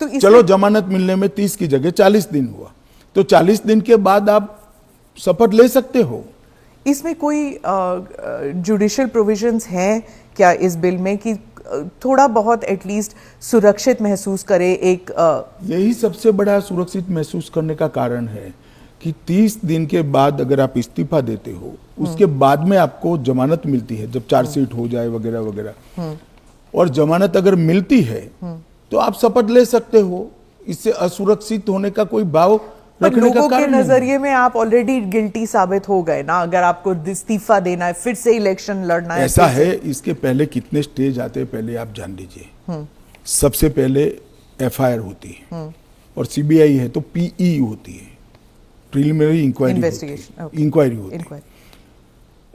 तो चलो जमानत मिलने में 30 की जगह 40 दिन हुआ, तो 40 दिन के बाद आप शपथ ले सकते हो। इसमें कोई जुडिशियल प्रोविजंस हैं क्या इस बिल में कि थोड़ा बहुत एटलीस्ट सुरक्षित महसूस करे एक यही सबसे बड़ा सुरक्षित महसूस करने का कारण है कि 30 दिन के बाद अगर आप इस्तीफा देते हो, उसके बाद में आपको जमानत मिलती है, जब चार्जशीट हो जाए वगैरह वगैरह, और जमानत अगर मिलती है तो आप शपथ ले सकते हो। इससे असुरक्षित होने का कोई भाव रखने का कारण के नजरिए में आप ऑलरेडी गिल्टी साबित हो गए ना, अगर आपको इस्तीफा देना है, फिर से इलेक्शन लड़ना है। ऐसा है, इसके पहले कितने स्टेज आते हैं पहले आप जान लीजिए। सबसे पहले एफआईआर होती है, और सीबीआई है तो पीई होती है, प्रिलिमिनरी इंक्वायरी होती है।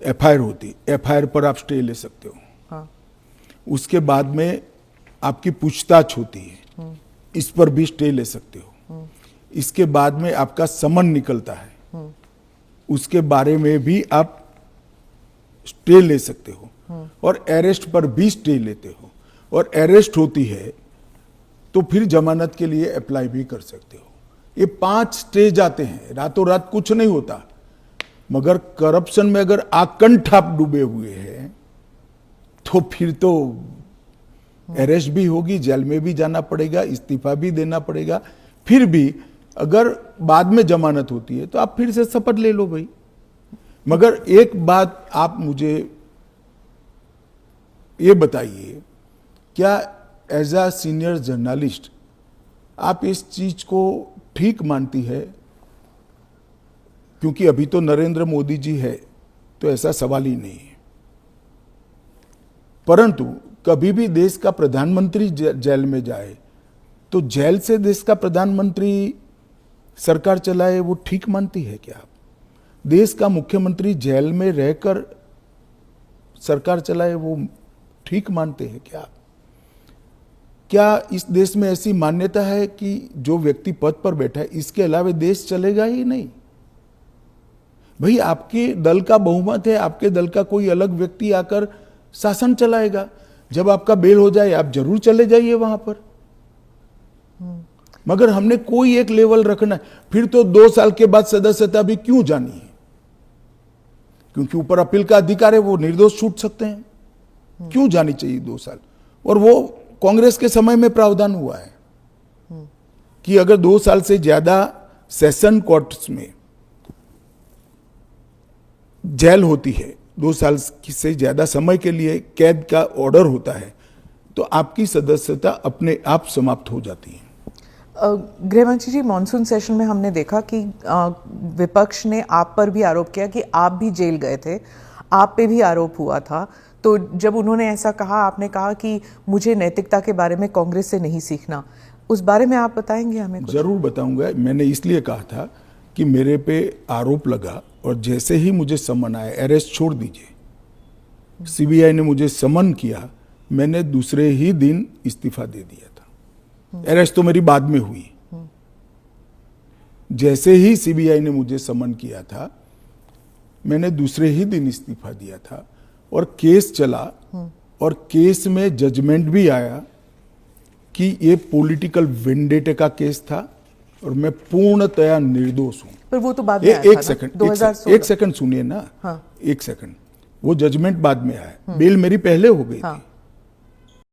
एफआईआर होती है, एफआईआर पर आप स्टे ले सकते हो। उसके बाद में आपकी पूछताछ होती है, इस पर भी स्टे ले सकते हो। इसके बाद में आपका समन निकलता है, उसके बारे में भी आप स्टे ले सकते हो, और अरेस्ट पर भी स्टे लेते हो, और अरेस्ट होती है तो फिर जमानत के लिए अप्लाई भी कर सकते हो। ये 5 स्टेज आते हैं, रातों रात कुछ नहीं होता। मगर करप्शन में अगर आकंठ आप डूबे हुए हैं तो फिर तो अरेस्ट भी होगी, जेल में भी जाना पड़ेगा, इस्तीफा भी देना पड़ेगा। फिर भी अगर बाद में जमानत होती है तो आप फिर से शपथ ले लो भाई। मगर एक बात आप मुझे ये बताइए, क्या एज अ सीनियर जर्नलिस्ट आप इस चीज को ठीक मानती है? क्योंकि अभी तो नरेंद्र मोदी जी है तो ऐसा सवाल ही नहीं है, परंतु कभी भी देश का प्रधानमंत्री जेल में जाए तो जेल से देश का प्रधानमंत्री सरकार चलाए, वो ठीक मानती है क्या? देश का मुख्यमंत्री जेल में रहकर सरकार चलाए, वो ठीक मानते हैं क्या? क्या इस देश में ऐसी मान्यता है कि जो व्यक्ति पद पर बैठा है इसके अलावा देश चलेगा ही नहीं? भाई आपके दल का बहुमत है, आपके दल का कोई अलग व्यक्ति आकर शासन चलाएगा। जब आपका बेल हो जाए आप जरूर चले जाइए वहां पर। मगर हमने कोई एक लेवल रखना है। फिर तो 2 साल के बाद सदस्यता भी क्यों जानी है? क्योंकि ऊपर अपील का अधिकार है, वो निर्दोष छूट सकते हैं। क्यों जानी चाहिए 2 साल? और वो कांग्रेस के समय में प्रावधान हुआ है कि अगर 2 साल से ज्यादा सेशन कोर्ट्स में जेल होती है, 2 साल से ज्यादा समय के लिए कैद का ऑर्डर होता है, तो आपकी सदस्यता अपने आप समाप्त हो जाती है। गृहमंत्री जी, मॉनसून सेशन में हमने देखा कि विपक्ष ने आप पर भी आरोप किया कि आप भी जेल गए थे, आप पे भी आरोप हुआ था। तो जब उन्होंने ऐसा कहा, आपने कहा कि मुझे नैतिकता के बारे में कांग्रेस से नहीं सीखना, उस बारे में आप बताएंगे हमें कुछ? जरूर बताऊंगा। मैंने इसलिए कहा था कि मेरे पे आरोप लगा और जैसे ही मुझे समन आया, अरेस्ट छोड़ दीजिए, सीबीआई ने मुझे समन किया, मैंने दूसरे ही दिन इस्तीफा दे दिया था। अरेस्ट तो मेरी बाद में हुई। जैसे ही सीबीआई ने मुझे समन किया था, मैंने दूसरे ही दिन इस्तीफा दिया था, और केस चला, और केस में जजमेंट भी आया कि ये पॉलिटिकल वेंडेटे का केस था और मैं पूर्णतया निर्दोष हूं। पर वो तो बाद में आया था एक सेकंड सुनिए ना। हाँ। एक सेकंड, वो जजमेंट बाद में आया। बेल मेरी पहले हो गई थी।